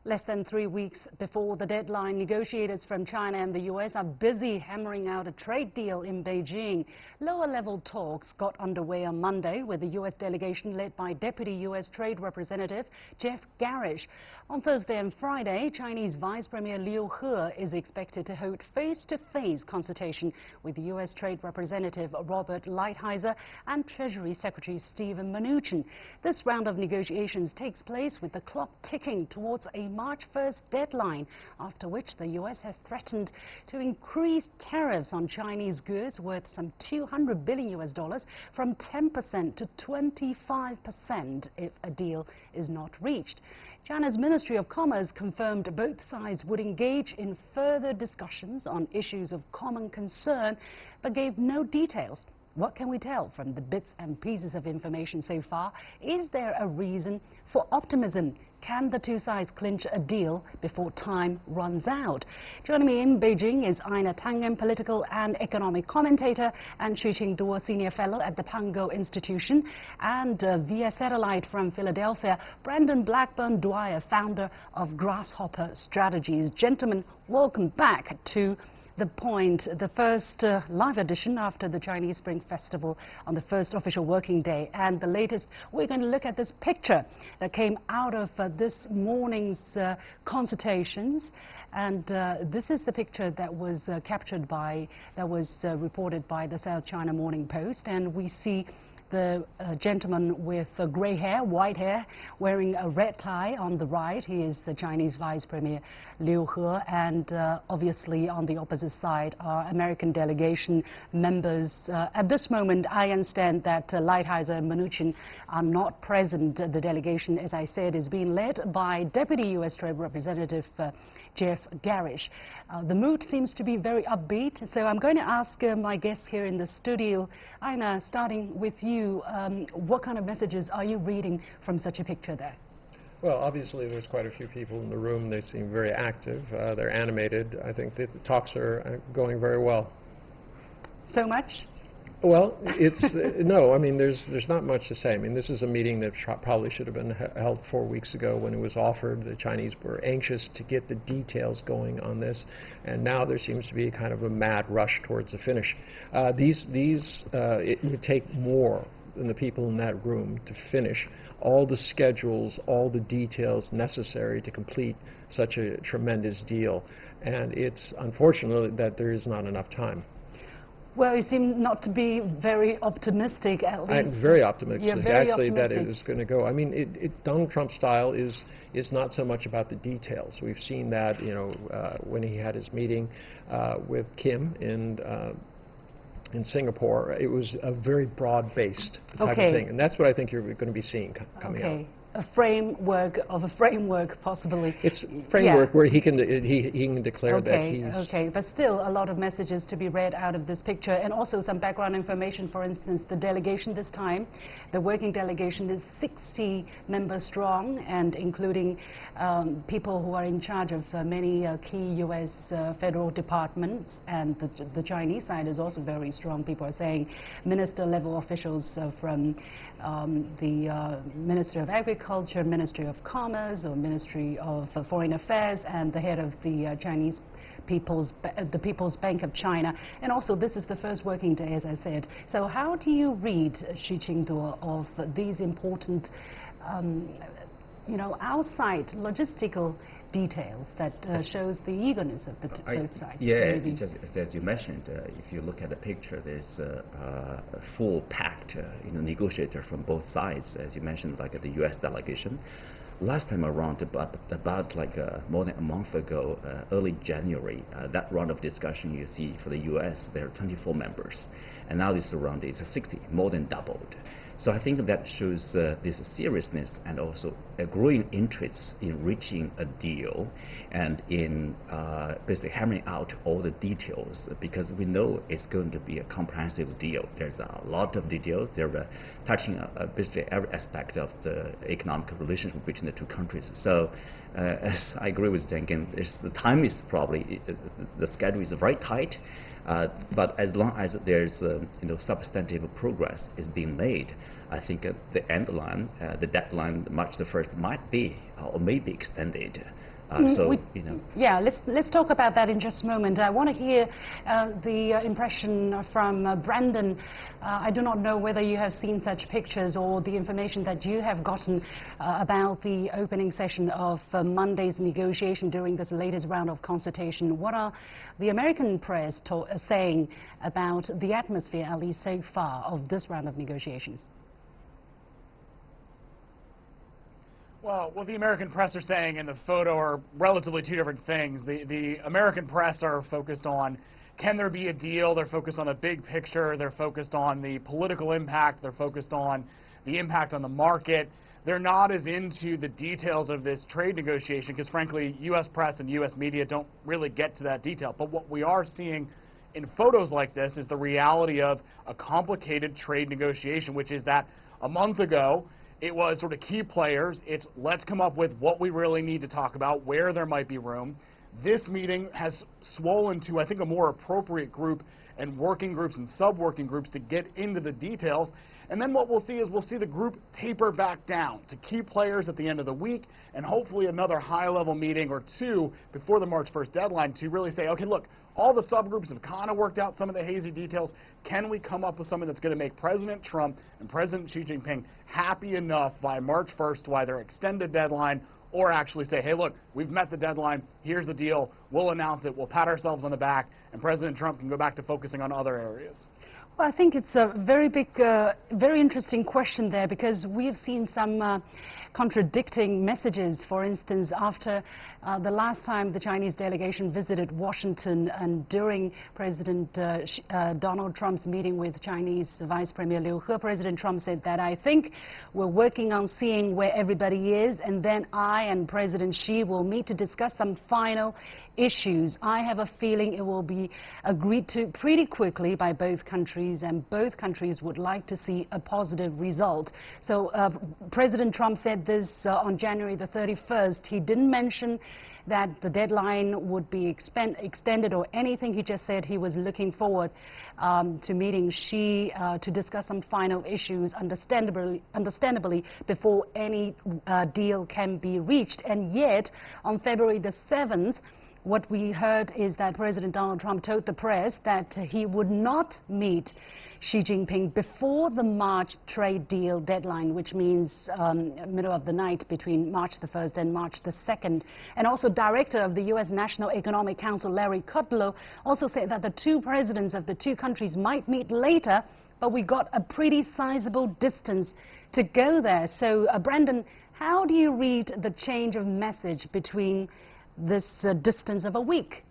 Less than 3 weeks before the deadline, negotiators from China and the U.S. are busy hammering out a trade deal in Beijing. Lower-level talks got underway on Monday with the U.S. delegation led by Deputy U.S. Trade Representative Jeffrey Gerrish. On Thursday and Friday, Chinese Vice Premier Liu He is expected to hold face-to-face consultation with the U.S. Trade Representative Robert Lighthizer and Treasury Secretary Steven Mnuchin. This round of negotiations takes place with the clock ticking towards a March 1st deadline, after which the U.S. has threatened to increase tariffs on Chinese goods worth some $200 billion from 10% to 25% if a deal is not reached. China's Ministry of Commerce confirmed both sides would engage in further discussions on issues of common concern, but gave no details. What can we tell from the bits and pieces of information so far? Is there a reason for optimism? Can the two sides clinch a deal before time runs out? Joining me in Beijing is Einar Tangen, political and economic commentator, and Qinduo, senior fellow at the Pangoal institution, and via satellite from Philadelphia, Blackburn-Dwyer, founder of Grasshopper Strategies. Gentlemen, welcome back to The Point, the first live edition after the Chinese Spring Festival on the first official working day. And the latest, we're going to look at this picture that came out of this morning's consultations. And this is the picture that was reported by the South China Morning Post. And we see the gentleman with grey hair, white hair, wearing a red tie on the right. He is the Chinese Vice Premier Liu He, and obviously on the opposite side are American delegation members. At this moment, I understand that Lighthizer and Mnuchin are not present. The delegation, as I said, is being led by Deputy U.S. Trade Representative Jeffrey Gerrish. The mood seems to be very upbeat, so I'm going to ask my guests here in the studio. Einar, starting with you, what kind of messages are you reading from such a picture there? Well, obviously there's quite a few people in the room. They seem very active. They're animated. I think that the talks are going very well. So much? Well, it's no. I mean, there's not much to say. I mean, this is a meeting that probably should have been held 4 weeks ago when it was offered. The Chinese were anxious to get the details going on this, and now there seems to be kind of a mad rush towards the finish. It would take more than the people in that room to finish all the schedules, all the details necessary to complete such a tremendous deal, and it's unfortunate that there is not enough time. Well, you seem not to be very optimistic, at least. I'm very optimistic, actually, that it is going to go. I mean, Donald Trump's style is not so much about the details. We've seen that, you know, when he had his meeting with Kim in Singapore. It was a very broad-based type of thing, and that's what I think you're going to be seeing coming out. A framework possibly. It's framework where he can declare that he's... Okay, but still a lot of messages to be read out of this picture, and also some background information. For instance, the delegation this time, the working delegation, is 60 members strong, and including people who are in charge of many key U.S. federal departments, and the Chinese side is also very strong. People are saying minister-level officials from the Ministry of Agriculture, Ministry of Commerce, or Ministry of Foreign Affairs, and the head of the People's Bank of China. And also, this is the first working day, as I said. So how do you read, Qinduo, of these important, you know, outside logistical details that shows the eagerness of both sides? Yeah, just as you mentioned, if you look at the picture, there's a full packed negotiator from both sides, as you mentioned, like the U.S. delegation. Last time around, about like more than a month ago, early January, that round of discussion you see for the U.S., there are 24 members, and now this round is 60, more than doubled. So I think that shows this seriousness and also a growing interest in reaching a deal and in basically hammering out all the details, because we know it's going to be a comprehensive deal. There's a lot of details. They're touching basically every aspect of the economic relationship between the two countries. So as I agree with Tangen, the time is probably, the schedule is very tight. But as long as there's substantive progress is being made, I think the end line, the deadline, March the 1st, might be or may be extended Yeah, let's talk about that in just a moment. I want to hear the impression from Brandon. I do not know whether you have seen such pictures or the information that you have gotten about the opening session of Monday's negotiation during this latest round of consultation. What are the American press saying about the atmosphere, at least so far, of this round of negotiations? Well, what the American press are saying in the photo are relatively two different things. The American press are focused on, can there be a deal? They're focused on the big picture. They're focused on the political impact. They're focused on the impact on the market. They're not as into the details of this trade negotiation because, frankly, U.S. press and U.S. media don't really get to that detail. But what we are seeing in photos like this is the reality of a complicated trade negotiation, which is that a month ago, it was sort of key players. It's let's come up with what we really need to talk about, where there might be room. This meeting has swollen to, I think, a more appropriate group and working groups and sub-working groups to get into the details. And then what we'll see is we'll see the group taper back down to key players at the end of the week and hopefully another high-level meeting or two before the March 1st deadline to really say, okay, look, all the subgroups have kind of worked out some of the hazy details. Can we come up with something that's going to make President Trump and President Xi Jinping happy enough by March 1st to either extend a deadline or actually say, hey, look, we've met the deadline. Here's the deal. We'll announce it. We'll pat ourselves on the back, and President Trump can go back to focusing on other areas. Well, I think it's a very big, very interesting question there because we've seen some contradicting messages. For instance, after the last time the Chinese delegation visited Washington and during President Donald Trump's meeting with Chinese Vice Premier Liu He, President Trump said that I think we're working on seeing where everybody is, and then I and President Xi will meet to discuss some final issues. I have a feeling it will be agreed to pretty quickly by both countries, and both countries would like to see a positive result. So President Trump said this on January the 31st. He didn't mention that the deadline would be extended or anything. He just said he was looking forward to meeting Xi to discuss some final issues, understandably before any deal can be reached. And yet, on February the 7th, what we heard is that President Donald Trump told the press that he would not meet Xi Jinping before the March trade deal deadline, which means middle of the night between March the 1st and March the 2nd. And also Director of the U.S. National Economic Council, Larry Kudlow, also said that the two presidents of the two countries might meet later, but we got a pretty sizable distance to go there. So, Brandon, how do you read the change of message between this distance of a week?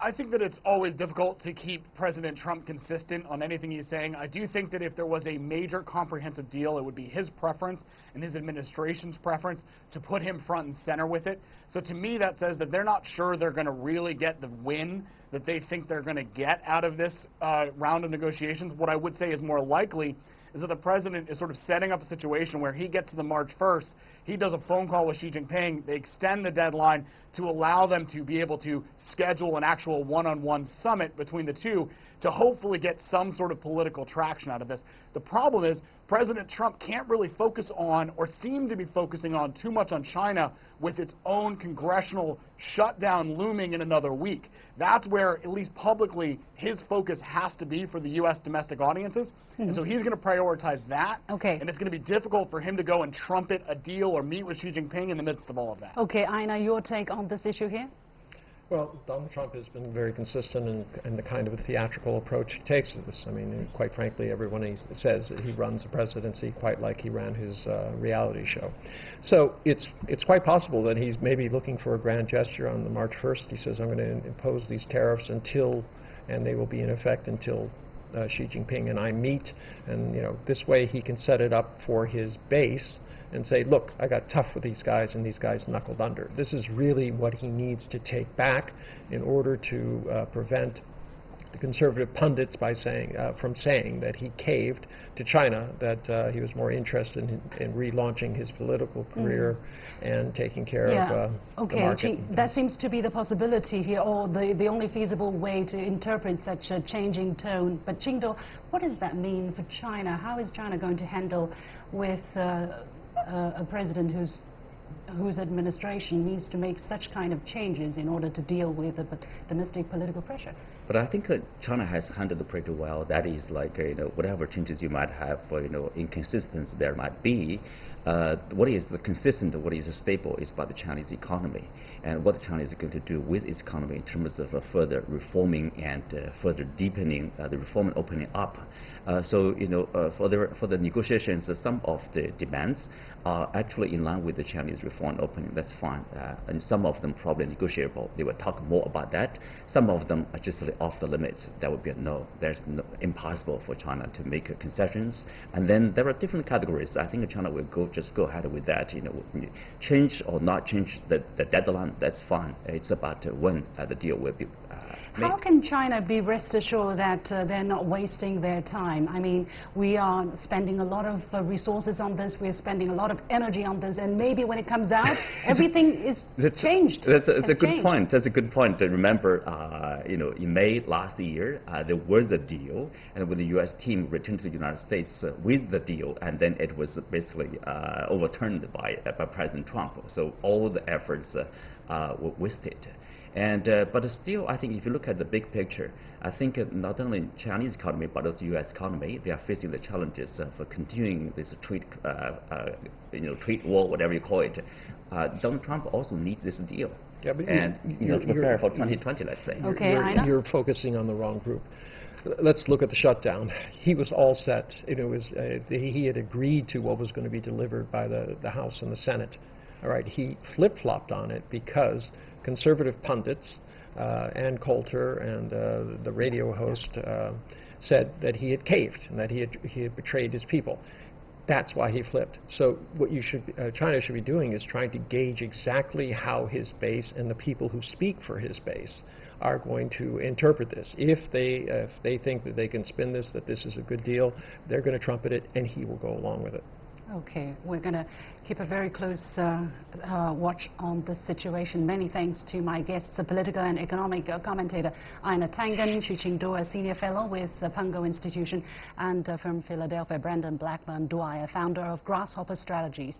I think that it's always difficult to keep President Trump consistent on anything he's saying. I do think that if there was a major comprehensive deal, it would be his preference and his administration's preference to put him front and center with it. So to me, that says that they're not sure they're going to really get the win that they think they're going to get out of this round of negotiations. What I would say is more likely is that the president is sort of setting up a situation where he gets to the March 1st, he does a phone call with Xi Jinping, they extend the deadline to allow them to be able to schedule an actual one-on-one summit between the two to hopefully get some sort of political traction out of this. The problem is President Trump can't really focus on or seem to be focusing on too much on China with its own congressional shutdown looming in another week. That's where, at least publicly, his focus has to be for the U.S. domestic audiences. And so he's going to prioritize that. Okay. And it's going to be difficult for him to go and trumpet a deal or meet with Xi Jinping in the midst of all of that. Okay, Einar, your take on this issue here? Well, Donald Trump has been very consistent in the kind of a theatrical approach he takes to this. I mean, quite frankly, everyone says that he runs the presidency quite like he ran his reality show. So it's quite possible that he's maybe looking for a grand gesture on the March 1st. He says, I'm going to impose these tariffs until, and they will be in effect until Xi Jinping and I meet. And, you know, this way he can set it up for his base and say, look, I got tough with these guys, and these guys knuckled under. This is really what he needs to take back in order to prevent the conservative pundits from saying that he caved to China, that he was more interested in relaunching his political career and taking care of the market. That seems to be the possibility here, or the only feasible way to interpret such a changing tone. But Qinduo, what does that mean for China? How is China going to handle with a president whose administration needs to make such kind of changes in order to deal with the domestic political pressure. But I think China has handled it pretty well. That is like, whatever changes you might have, inconsistencies there might be, what is consistent, what is stable is about the Chinese economy and what China is going to do with its economy in terms of further reforming and further deepening the reform and opening up. For the negotiations, some of the demands are actually in line with the Chinese reform and opening. That's fine. And some of them probably negotiable. They will talk more about that. Some of them are just off the limits. That would be a no. There's impossible for China to make concessions. And then there are different categories. I think China will just go ahead with that. Change or not change the deadline. That's fine. It's about when the deal will be. How can China be rest assured that they're not wasting their time? I mean, we are spending a lot of resources on this, we're spending a lot of energy on this, and maybe when it comes out, everything is changed. That's a good point. That's a good point. Remember, in May last year, there was a deal, and when the U.S. team returned to the United States with the deal, and then it was basically overturned by President Trump. So all the efforts were wasted. But still, I think if you look at the big picture, I think not only Chinese economy but also U.S. economy, they are facing the challenges of continuing this trade war, whatever you call it. Donald Trump also needs this deal, yeah, but and to prepare for 2020, let's say. Okay, you're focusing on the wrong group. Let's look at the shutdown. He was all set. He had agreed to what was going to be delivered by the House and the Senate. All right, he flip-flopped on it because conservative pundits, Ann Coulter and the radio host said that he had caved and that he had betrayed his people. That's why he flipped. So what China should be doing is trying to gauge exactly how his base and the people who speak for his base are going to interpret this. If they think that they can spin this, that this is a good deal, they're going to trumpet it, and he will go along with it. Okay, we're going to keep a very close watch on this situation. Many thanks to my guests, the political and economic commentator Einar Tangen, Qinduo, a senior fellow with the Pangoal Institution, and from Philadelphia, Blackburn-Dwyer, founder of Grasshopper Strategies.